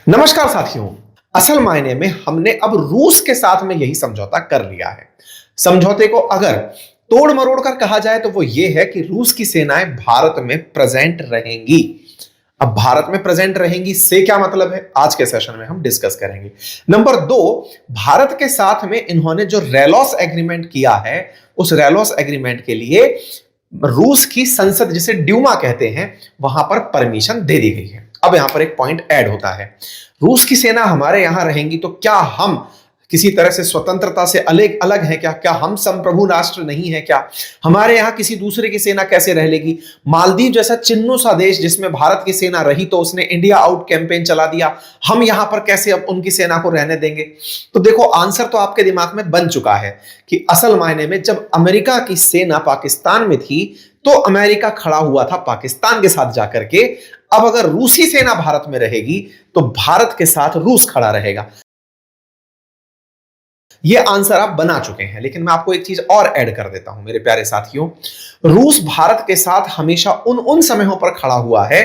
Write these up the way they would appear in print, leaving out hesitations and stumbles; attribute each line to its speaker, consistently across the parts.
Speaker 1: नमस्कार साथियों। असल मायने में हमने अब रूस के साथ में यही समझौता कर लिया है। समझौते को अगर तोड़ मरोड़ कर कहा जाए तो वो ये है कि रूस की सेनाएं भारत में प्रेजेंट रहेंगी। अब भारत में प्रेजेंट रहेंगी से क्या मतलब है, आज के सेशन में हम डिस्कस करेंगे। नंबर दो, भारत के साथ में इन्होंने जो रेलॉस एग्रीमेंट किया है, उस रेलॉस एग्रीमेंट के लिए रूस की संसद, जिसे ड्यूमा कहते हैं, वहां पर परमिशन दे दी गई है। अब यहां पर एक पॉइंट ऐड होता है, रूस की सेना हमारे यहां रहेंगी तो क्या हम किसी तरह से स्वतंत्रता से अलग अलग हैं क्या? क्या हम संप्रभु राष्ट्र नहीं है क्या? हमारे यहां किसी दूसरे की सेना कैसे रह लेगी? मालदीव जैसा चिन्नू सा देश जिसमें भारत की सेना रही तो उसने इंडिया आउट कैंपेन चला दिया, हम यहां पर कैसे अब उनकी सेना को रहने देंगे? तो देखो, आंसर तो आपके दिमाग में बन चुका है कि असल मायने में जब अमेरिका की सेना पाकिस्तान में थी तो अमेरिका खड़ा हुआ था पाकिस्तान के साथ जाकर के। अब अगर रूसी सेना भारत में रहेगी तो भारत के साथ रूस खड़ा रहेगा। ये आंसर आप बना चुके हैं, लेकिन मैं आपको एक चीज और ऐड कर देता हूं मेरे प्यारे साथियों। रूस भारत के साथ हमेशा उन समयों पर खड़ा हुआ है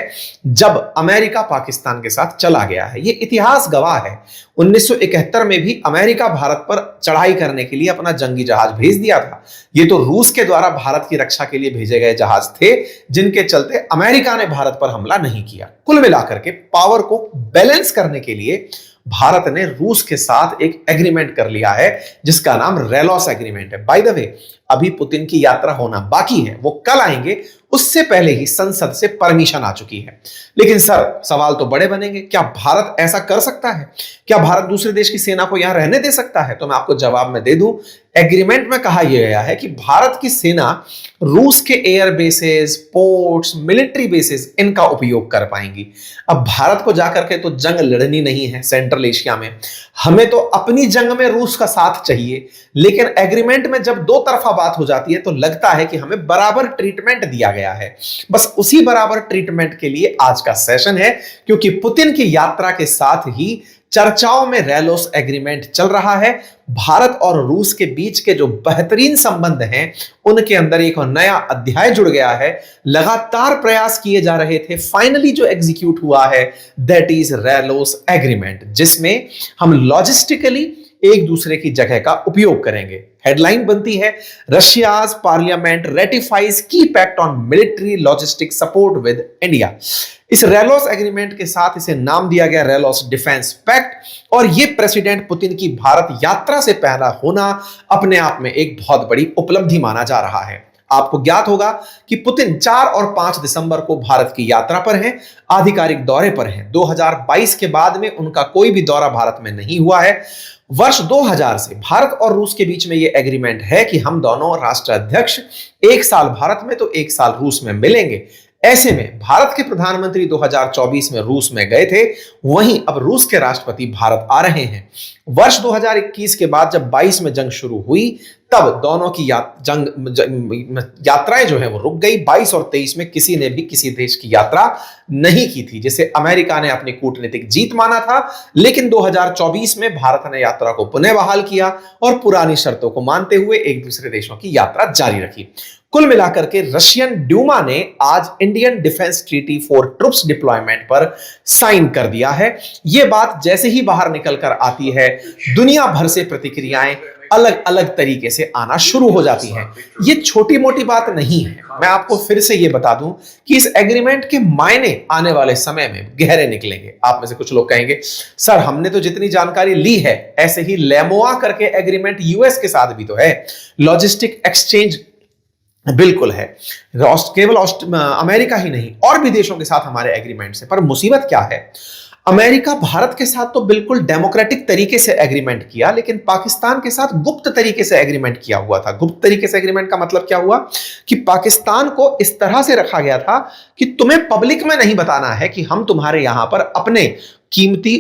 Speaker 1: जब अमेरिका पाकिस्तान के साथ चला गया है। ये इतिहास गवाह है। 1971 में भी अमेरिका भारत पर चढ़ाई करने के लिए अपना जंगी जहाज भेज दिया था। ये तो रूस के द्वारा भारत की रक्षा के लिए भेजे गए जहाज थे, जिनके चलते अमेरिका ने भारत पर हमला नहीं किया। कुल मिलाकर के पावर को बैलेंस करने के लिए भारत ने रूस के साथ एक एग्रीमेंट कर लिया है जिसका नाम रेलॉस एग्रीमेंट है। बाय द वे, अभी पुतिन की यात्रा होना बाकी है, वो कल आएंगे, उससे पहले ही संसद से परमिशन आ चुकी है। लेकिन सर, सवाल तो बड़े बनेंगे, क्या भारत ऐसा कर सकता है? क्या भारत दूसरे देश की सेना को यहां रहने दे सकता है? तो मैं आपको जवाब में दे दूं, एग्रीमेंट में कहा यह गया है कि भारत की सेना रूस के air bases, ports, military bases, इनका उपयोग कर पाएंगी। अब भारत को जाकर के तो जंग लड़नी नहीं है सेंट्रल एशिया में, हमें तो अपनी जंग में रूस का साथ चाहिए। लेकिन एग्रीमेंट में जब दो तरफा बात हो जाती है तो लगता है कि हमें बराबर ट्रीटमेंट दिया गया है। बस उसी बराबर ट्रीटमेंट के लिए आज का सेशन है, क्योंकि पुतिन की यात्रा के साथ ही चर्चाओं में रेलोस एग्रीमेंट चल रहा है। भारत और रूस के बीच के जो बेहतरीन संबंध हैं, उनके अंदर एक नया अध्याय जुड़ गया है। लगातार प्रयास किए जा रहे थे, फाइनली जो एग्जीक्यूट हुआ है दैट इज रेलोस एग्रीमेंट, जिसमें हम लॉजिस्टिकली एक दूसरे की जगह का उपयोग करेंगे। हेडलाइन बनती है, रशियाज पार्लियामेंट रेटिफाइज की pact on military logistic support with India. इस रेलोस एग्रीमेंट के साथ इसे नाम दिया गया रेलोस डिफेंस पैक्ट, और यह प्रेसिडेंट पुतिन की भारत यात्रा से पहला होना अपने आप में एक बहुत बड़ी उपलब्धि माना जा रहा है। आपको ज्ञात होगा कि पुतिन 4 और 5 दिसंबर को भारत की यात्रा पर हैं, आधिकारिक दौरे पर हैं। 2022 के बाद में उनका कोई भी दौरा भारत में नहीं हुआ है। वर्ष 2000 से भारत और रूस के बीच में यह एग्रीमेंट है कि हम दोनों राष्ट्राध्यक्ष एक साल भारत में तो एक साल रूस में मिलेंगे। ऐसे में भारत के प्रधानमंत्री 2024 में रूस में गए थे, वहीं अब रूस के राष्ट्रपति भारत आ रहे हैं। वर्ष 2021 के बाद जब 22 में जंग शुरू हुई, तब दोनों की यात्राएं जो है वो रुक गई। 22 और 23 में किसी ने भी किसी देश की यात्रा नहीं की थी, जिसे अमेरिका ने अपनी कूटनीतिक जीत माना था। लेकिन 2024 में भारत ने यात्रा को पुनः बहाल किया और पुरानी शर्तों को मानते हुए एक दूसरे देशों की यात्रा जारी रखी। कुल मिलाकर के रशियन ड्यूमा ने आज Indian defence treaty for troops deployment पर साइन कर दिया है। यह बात जैसे ही बाहर निकल कर आती है, दुनिया भर से प्रतिक्रियाएं अलग अलग तरीके से आना शुरू हो जाती हैं। ये छोटी मोटी बात नहीं है। मैं आपको फिर से ये बता दूं कि इस एग्रीमेंट के मायने आने वाले समय में गहरे निकलेंगे। आप में से कुछ लोग कहेंगे, सर हमने तो जितनी जानकारी ली है, ऐसे ही लेमोआ करके एग्रीमेंट यूएस के साथ भी तो है, लॉजिस्टिक एक्सचेंज बिल्कुल है। केवल अमेरिका ही नहीं, और भी देशों के साथ हमारे एग्रीमेंट्स है। पर मुसीबत क्या है, अमेरिका भारत के साथ तो बिल्कुल डेमोक्रेटिक तरीके से एग्रीमेंट किया, लेकिन पाकिस्तान के साथ गुप्त तरीके से एग्रीमेंट किया हुआ था। गुप्त तरीके से एग्रीमेंट का मतलब क्या हुआ कि पाकिस्तान को इस तरह से रखा गया था कि तुम्हें पब्लिक में नहीं बताना है कि हम तुम्हारे यहां पर अपने कीमती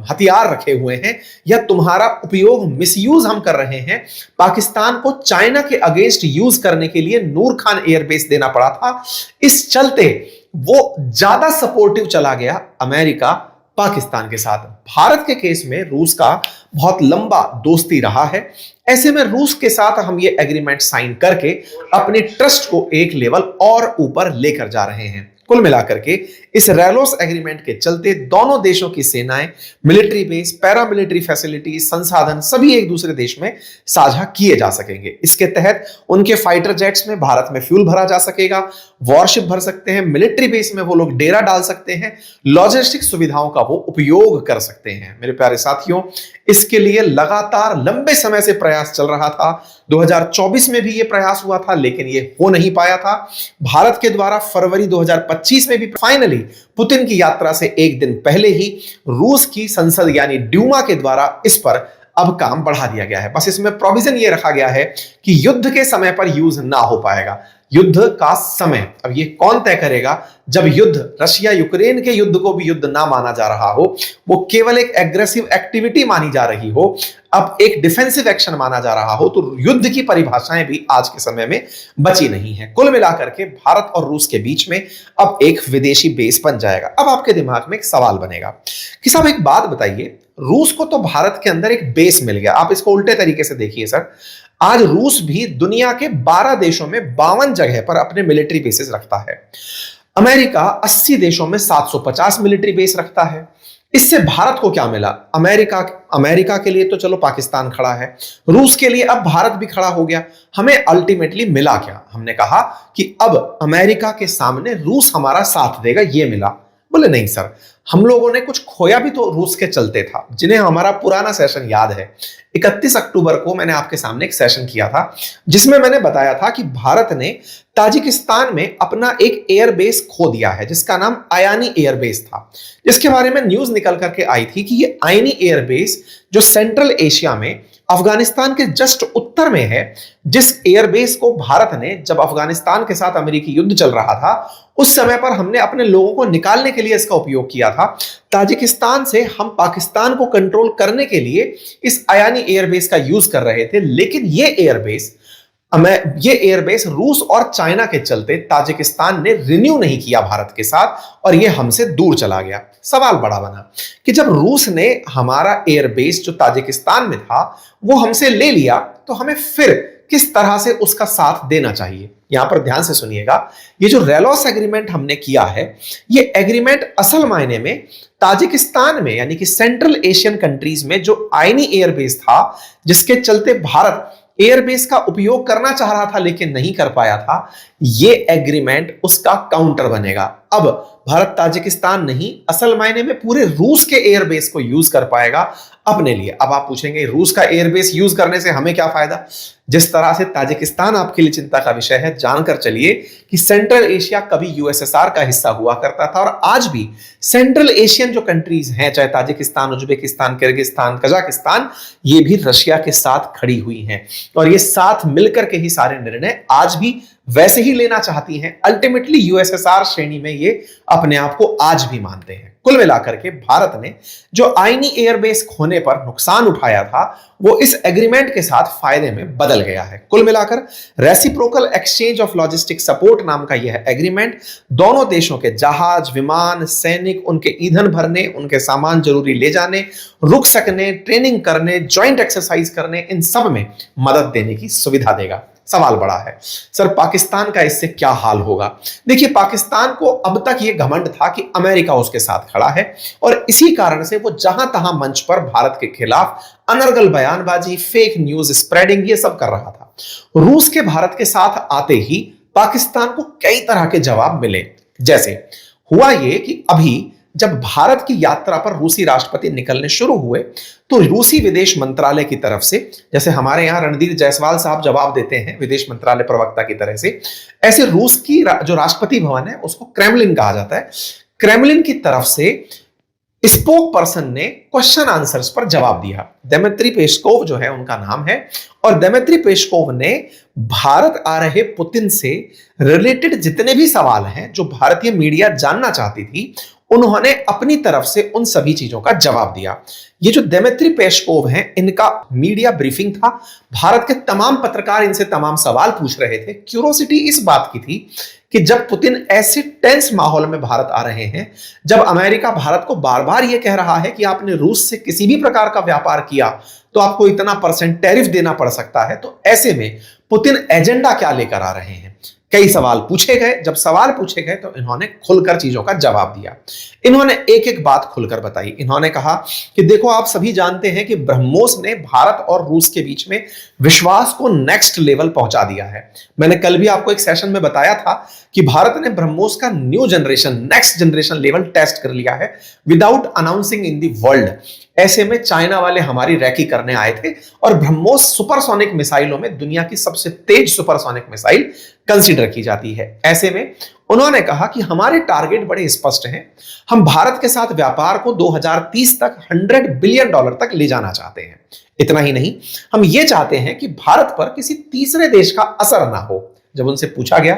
Speaker 1: हथियार रखे हुए हैं या तुम्हारा उपयोग मिसयूज हम कर रहे हैं। पाकिस्तान को चाइना के अगेंस्ट यूज करने के लिए नूर खान एयरबेस देना पड़ा था। इस चलते वो ज्यादा सपोर्टिव चला गया अमेरिका पाकिस्तान के साथ। भारत के केस में रूस का बहुत लंबा दोस्ती रहा है। ऐसे में रूस के साथ हम ये एग्रीमेंट साइन करके अपने ट्रस्ट को एक लेवल और ऊपर लेकर जा रहे हैं। कुल मिलाकर के इस रेलोस एग्रीमेंट के चलते दोनों देशों की सेनाएं, मिलिट्री बेस, पैरामिलिट्री फैसिलिटीज, संसाधन सभी एक दूसरे देश में साझा किए जा सकेंगे। इसके तहत उनके फाइटर जेट्स में भारत में फ्यूल भरा जा सकेगा, वॉरशिप भर सकते हैं, मिलिट्री बेस में वो लोग डेरा डाल सकते हैं, लॉजिस्टिक सुविधाओं का वो उपयोग कर सकते हैं। मेरे प्यारे साथियों, इसके लिए लगातार लंबे समय से प्रयास चल रहा था। 2024 में भी ये प्रयास हुआ था, लेकिन ये हो नहीं पाया था। भारत के द्वारा फरवरी 2025 में भी फाइनली पुतिन की यात्रा से एक दिन पहले ही रूस की संसद यानी ड्यूमा के द्वारा इस पर अब काम बढ़ा दिया गया है। बस इसमें प्रोविजन ये रखा गया है कि युद्ध के समय पर यूज ना हो पाएगा। युद्ध का समय अब ये कौन तय करेगा? जब युद्ध रशिया यूक्रेन के युद्ध को भी युद्ध ना माना जा रहा हो, वो केवल एक एग्रेसिव एक्टिविटी मानी जा रही हो, अब एक डिफेंसिव एक्शन माना जा रहा हो, तो युद्ध की परिभाषाएं भी आज के समय में बची नहीं है। कुल मिलाकर के भारत और रूस के बीच में अब एक विदेशी बेस बन जाएगा। अब आपके दिमाग में एक सवाल बनेगा कि साहब एक बात बताइए, रूस को तो भारत के अंदर एक बेस मिल गया, आप इसको उल्टे तरीके से देखिए सर। आज रूस भी दुनिया के 12 देशों में 52 जगह पर अपने मिलिट्री बेसेस रखता है। अमेरिका 80 देशों में 750 मिलिट्री बेस रखता है। इससे भारत को क्या मिला? अमेरिका के लिए तो चलो पाकिस्तान खड़ा है, रूस के लिए अब भारत भी खड़ा हो गया। हमें अल्टीमेटली मिला क्या? हमने कहा कि अब अमेरिका के सामने रूस हमारा साथ देगा, ये मिला। बोले नहीं सर, हम लोगों ने कुछ खोया भी तो रूस के चलते था। जिन्हें हमारा पुराना सेशन याद है, 31 अक्टूबर को मैंने आपके सामने एक सेशन किया था जिसमें मैंने बताया था कि भारत ने ताजिकिस्तान में अपना एक एयरबेस खो दिया है जिसका नाम आयानी एयरबेस था, जिसके बारे में न्यूज निकल करके आई थी कि ये आयानी एयरबेस जो सेंट्रल एशिया में अफगानिस्तान के जस्ट उत्तर में है, जिस एयरबेस को भारत ने जब अफगानिस्तान के साथ अमेरिकी युद्ध चल रहा था उस समय पर हमने अपने लोगों को निकालने के लिए इसका उपयोग किया था। ताजिकिस्तान से हम पाकिस्तान को कंट्रोल करने के लिए इस आयानी एयरबेस का यूज कर रहे थे, लेकिन ये एयरबेस रूस और चाइना के चलते ताजिकिस्तान ने रिन्यू नहीं किया भारत के साथ और ये हमसे दूर चला गया। सवाल बड़ा बना कि जब रूस ने हमारा एयरबेस जो ताजिकिस्तान में था वो हमसे ले लिया, तो हमें फिर किस तरह से उसका साथ देना चाहिए। यहां पर ध्यान से सुनिएगा, ये जो रेलोस एग्रीमेंट हमने किया है, ये एग्रीमेंट असल मायने में ताजिकिस्तान में यानी कि सेंट्रल एशियन कंट्रीज में जो आयनी एयरबेस था, जिसके चलते भारत एयरबेस का उपयोग करना चाह रहा था लेकिन नहीं कर पाया था, ये एग्रीमेंट उसका काउंटर बनेगा। अब भारत ताजिकिस्तान नहीं, असल मायने में पूरे रूस के एयरबेस को यूज कर पाएगा अपने लिए। अब आप पूछेंगे रूस का एयरबेस यूज करने से हमें क्या फायदा? जिस तरह से ताजिकिस्तान आपके लिए चिंता का विषय है, जानकर चलिए कि सेंट्रल एशिया कभी यूएसएसआर का हिस्सा हुआ करता था और आज भी सेंट्रल एशियन जो कंट्रीज हैं, चाहे ताजिकिस्तान, उज्बेकिस्तान, किर्गिस्तान, कजाकिस्तान, ये भी रशिया के साथ खड़ी हुई हैं और ये साथ मिलकर के ही सारे निर्णय आज भी वैसे ही लेना चाहती हैं। अल्टीमेटली यूएसएसआर श्रेणी में ये अपने आप को आज भी मानते हैं। कुल मिलाकर के भारत ने जो आयनी एयरबेस खोने पर नुकसान उठाया था वो इस एग्रीमेंट के साथ फायदे में बदल गया है। कुल मिलाकर reciprocal exchange of logistic support नाम का यह एग्रीमेंट दोनों देशों के जहाज, विमान, सैनिक, उनके ईंधन भरने, उनके सामान जरूरी ले जाने, रुक सकने, ट्रेनिंग करने, ज्वाइंट एक्सरसाइज करने, इन सब में मदद देने की सुविधा देगा। सवाल बड़ा है सर, पाकिस्तान का इससे क्या हाल होगा? देखिए, पाकिस्तान को अब तक यह घमंड था कि अमेरिका उसके साथ खड़ा है और इसी कारण से वो जहां तहां मंच पर भारत के खिलाफ अनर्गल बयानबाजी, फेक न्यूज स्प्रेडिंग, ये सब कर रहा था। रूस के भारत के साथ आते ही पाकिस्तान को कई तरह के जवाब मिले। जैसे हुआ ये कि अभी जब भारत की यात्रा पर रूसी राष्ट्रपति निकलने शुरू हुए तो रूसी विदेश मंत्रालय की तरफ से, जैसे हमारे यहां रणधीर जायसवाल साहब जवाब देते हैं विदेश मंत्रालय प्रवक्ता की तरह से, ऐसे रूस की जो राष्ट्रपति भवन है उसको क्रेमलिन कहा जाता है। क्रेमलिन की तरफ से स्पोक पर्सन ने क्वेश्चन आंसर्स पर जवाब दिया। दिमित्री पेस्कोव जो है उनका नाम है, और दिमित्री पेस्कोव ने भारत आ रहे पुतिन से रिलेटेड जितने भी सवाल हैं जो भारतीय मीडिया जानना चाहती थी, उन्होंने अपनी तरफ से उन सभी चीजों का जवाब दिया। ये जो दिमित्री पेस्कोव हैं, इनका मीडिया ब्रीफिंग था। भारत के तमाम पत्रकार इनसे तमाम सवाल पूछ रहे थे। क्यूरोसिटी इस बात की थी कि जब पुतिन ऐसे टेंस माहौल में भारत आ रहे हैं, जब अमेरिका भारत को बार बार यह कह रहा है कि आपने रूस से किसी भी प्रकार का व्यापार किया तो आपको इतना % टैरिफ देना पड़ सकता है, तो ऐसे में पुतिन एजेंडा क्या लेकर आ रहे हैं? कई सवाल पूछे गए, जब सवाल पूछे गए तो इन्होंने खुलकर चीजों का जवाब दिया। इन्होंने एक एक बात खुलकर बताई। इन्होंने कहा कि देखो, आप सभी जानते हैं कि ब्रह्मोस ने भारत और रूस के बीच में विश्वास को नेक्स्ट लेवल पहुंचा दिया है। मैंने कल भी आपको एक सेशन में बताया था कि भारत ने ब्रह्मोस का new generation, next generation level test कर लिया है without announcing in the world. ऐसे में चाइना वाले हमारी रैकी करने आए थे और ब्रह्मोस सुपरसोनिक मिसाइलों में दुनिया की सबसे तेज सुपरसोनिक मिसाइल कंसीडर की जाती है। ऐसे में उन्होंने कहा कि हमारे टारगेट बड़े स्पष्ट हैं। हम भारत के साथ व्यापार को 2030 तक $100 बिलियन तक ले जाना चाहते हैं। इतना ही नहीं, हम यह चाहते हैं कि भारत पर किसी तीसरे देश का असर ना हो। जब उनसे पूछा गया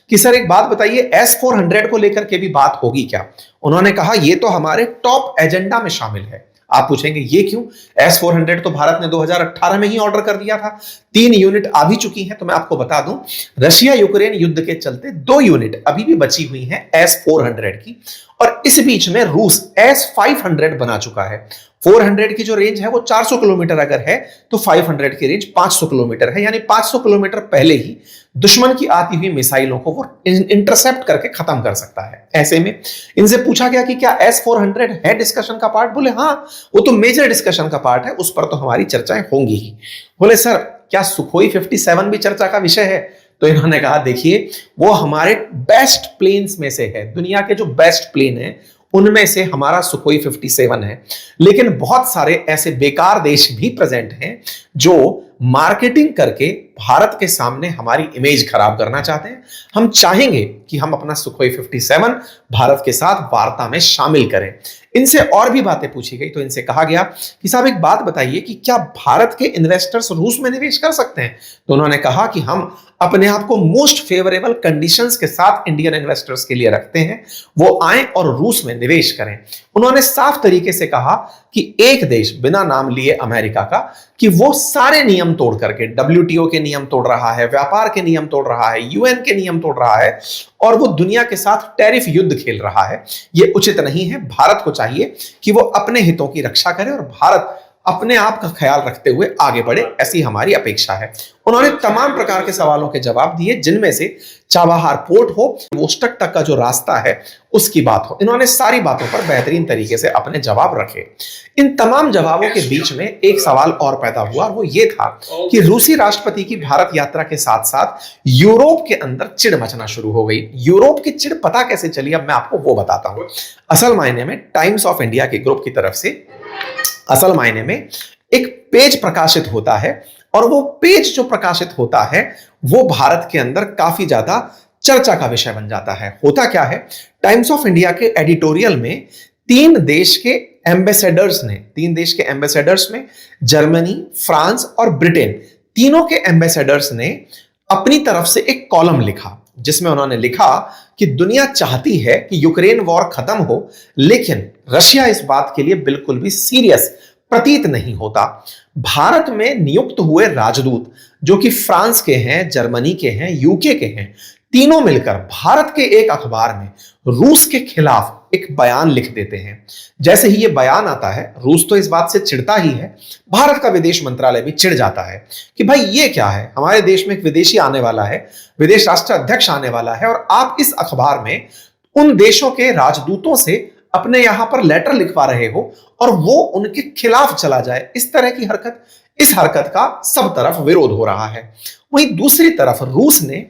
Speaker 1: कि सर एक बात बताइए, S-400 को लेकर के भी बात होगी क्या, उन्होंने कहा यह तो हमारे टॉप एजेंडा में शामिल है। आप पूछेंगे ये क्यों? S-400 तो भारत ने 2018 में ही ऑर्डर कर दिया था, 3 यूनिट आ भी चुकी हैं। तो मैं आपको बता दूं, रशिया यूक्रेन युद्ध के चलते 2 यूनिट अभी भी बची हुई हैं S-400 की, और इस बीच में रूस S-500 बना चुका है। 400 की जो रेंज है वो 400 किलोमीटर अगर है तो 500 की रेंज 500 किलोमीटर है, यानी 500 किलोमीटर पहले ही दुश्मन की आती हुई मिसाइलों को वो इंटरसेप्ट करके खत्म कर सकता है। ऐसे में इनसे पूछा गया कि क्या S-400 है डिस्कशन का पार्ट? बोले हाँ, वो तो मेजर डिस्कशन का पार्ट है, उस पर तो हमारी चर्चाएं होंगी ही। बोले सर क्या सुखोई 57 भी चर्चा का विषय है? तो इन्होंने कहा देखिए, वो हमारे बेस्ट प्लेन्स में से है, दुनिया के जो बेस्ट प्लेन है उनमें से हमारा सुखोई 57 है। लेकिन बहुत सारे ऐसे बेकार देश भी प्रेजेंट हैं जो मार्केटिंग करके भारत के सामने हमारी इमेज खराब करना चाहते हैं। हम चाहेंगे कि हम अपना सुखोई 57 भारत के साथ वार्ता में शामिल करें। इनसे और भी बातें पूछी गई तो इनसे कहा गया कि साहब एक बात बताइए कि क्या भारत के इन्वेस्टर्स रूस में निवेश कर सकते हैं? तो उन्होंने कहा कि हम अपने आप को मोस्ट फेवरेबल कंडीशंस के साथ इंडियन इन्वेस्टर्स के लिए रखते हैं, वो आए और रूस में निवेश करें। उन्होंने साफ तरीके से कहा कि एक देश, बिना नाम लिए अमेरिका का, कि वो सारे नियम तोड़ करके WTO के नियम तोड़ रहा है, व्यापार के नियम तोड़ रहा है, UN के नियम तोड़ रहा है और वो दुनिया के साथ टैरिफ युद्ध खेल रहा है। ये उचित नहीं है। भारत को चाहिए कि वो अपने हितों की रक्षा करे और भारत अपने आप का ख्याल रखते हुए आगे बढ़े, ऐसी हमारी अपेक्षा है। उन्होंने तमाम प्रकार के सवालों के जवाब दिए, जिनमें से चाबहार पोर्ट हो, वोस्टक तक का जो रास्ता है उसकी बात हो। इन्होंने सारी बातों पर बेहतरीन तरीके से अपने जवाब रखे। इन तमाम जवाबों के बीच में एक सवाल और पैदा हुआ, वो ये था कि रूसी राष्ट्रपति की भारत यात्रा के साथ साथ यूरोप के अंदर चिढ़ मचना शुरू हो गई। यूरोप की चिढ़ पता कैसे चली, अब मैं आपको वो बताता हूं। असल मायने में टाइम्स ऑफ इंडिया के ग्रुप की तरफ से असल मायने में एक पेज प्रकाशित होता है और वो पेज जो प्रकाशित होता है वो भारत के अंदर काफी ज्यादा चर्चा का विषय बन जाता है। होता क्या है, टाइम्स ऑफ इंडिया के एडिटोरियल में 3 देश के एम्बेसडर्स में जर्मनी, फ्रांस और ब्रिटेन, तीनों के एम्बेसडर्स ने अपनी तरफ से एक कॉलम लिखा, जिसमें उन्होंने लिखा कि दुनिया चाहती है कि यूक्रेन वॉर खत्म हो, लेकिन रशिया इस बात के लिए बिल्कुल भी सीरियस प्रतीत नहीं होता। भारत में नियुक्त हुए राजदूत, जो कि फ्रांस के हैं, जर्मनी के हैं, यूके के हैं, तीनों मिलकर भारत के एक अखबार में रूस के खिलाफ एक बयान लिख देते हैं। जैसे ही ये बयान आता है, रूस तो इस बात से चिढ़ता ही है, भारत का विदेश मंत्रालय भी चिढ़ जाता है कि भाई ये क्या है, हमारे देश में एक विदेशी आने वाला है, विदेश राष्ट्र अध्यक्ष आने वाला है और आप इस अखबार में उन देशों के राजदूतों से अपने यहां पर लेटर लिखवा रहे हो और वो उनके खिलाफ चला जाए। इस हरकत का सब तरफ विरोध हो रहा है। वहीं दूसरी तरफ रूस ने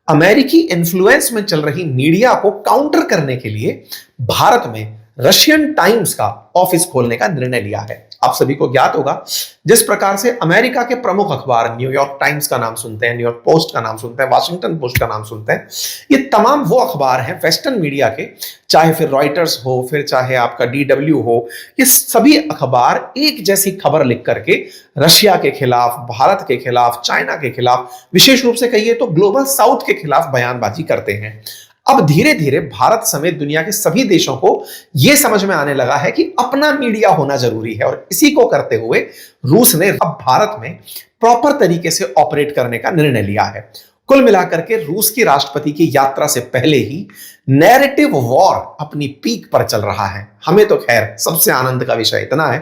Speaker 1: अमेरिकी इन्फ्लुएंस में चल रही मीडिया को काउंटर करने के लिए भारत में रशियन टाइम्स का ऑफिस खोलने का निर्णय लिया है। आप सभी को ज्ञात होगा, जिस प्रकार से अमेरिका के प्रमुख अखबार न्यूयॉर्क टाइम्स का नाम सुनते हैं, न्यूयॉर्क पोस्ट का नाम सुनते हैं, वाशिंगटन पोस्ट का नाम सुनते हैं, ये तमाम वो अखबार हैं वेस्टर्न मीडिया के, चाहे फिर रॉयटर्स हो, फिर चाहे आपका DW हो, ये सभी अखबार एक जैसी खबर लिख करके रशिया के खिलाफ, भारत के खिलाफ, चाइना के खिलाफ, विशेष रूप से कहिए तो ग्लोबल साउथ के खिलाफ बयानबाजी करते हैं। अब धीरे धीरे भारत समेत दुनिया के सभी देशों को यह समझ में आने लगा है कि अपना मीडिया होना जरूरी है और इसी को करते हुए रूस ने अब भारत में प्रॉपर तरीके से ऑपरेट करने का निर्णय लिया है। कुल मिलाकर के रूस की राष्ट्रपति की यात्रा से पहले ही नैरेटिव वॉर अपनी पीक पर चल रहा है। हमें तो खैर सबसे आनंद का विषय इतना है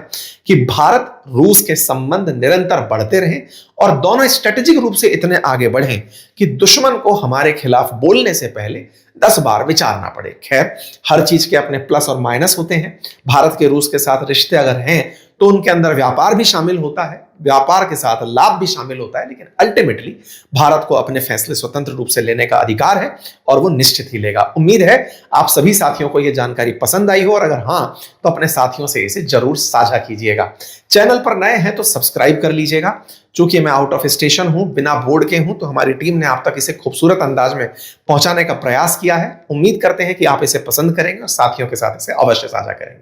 Speaker 1: कि भारत रूस के संबंध निरंतर बढ़ते रहें और दोनों स्ट्रेटेजिक रूप से इतने आगे बढ़ें कि दुश्मन को हमारे खिलाफ बोलने से पहले 10 बार विचारना पड़े। खैर, हर चीज के अपने प्लस और माइनस होते हैं। भारत के रूस के साथ रिश्ते अगर हैं तो उनके अंदर व्यापार भी शामिल होता है, व्यापार के साथ लाभ भी शामिल होता है, लेकिन अल्टीमेटली भारत को अपने फैसले स्वतंत्र रूप से लेने का अधिकार है और वो निश्चित ही लेगा। उम्मीद है आप सभी साथियों को यह जानकारी पसंद आई हो और अगर हां तो अपने साथियों से इसे जरूर साझा कीजिएगा। चैनल पर नए हैं तो सब्सक्राइब कर लीजिएगा। चूंकि मैं आउट ऑफ स्टेशन हूं, बिना बोर्ड के हूं, तो हमारी टीम ने आप तक इसे खूबसूरत अंदाज में पहुंचाने का प्रयास किया है। उम्मीद करते हैं कि आप इसे पसंद करेंगे और साथियों के साथ इसे अवश्य साझा करेंगे।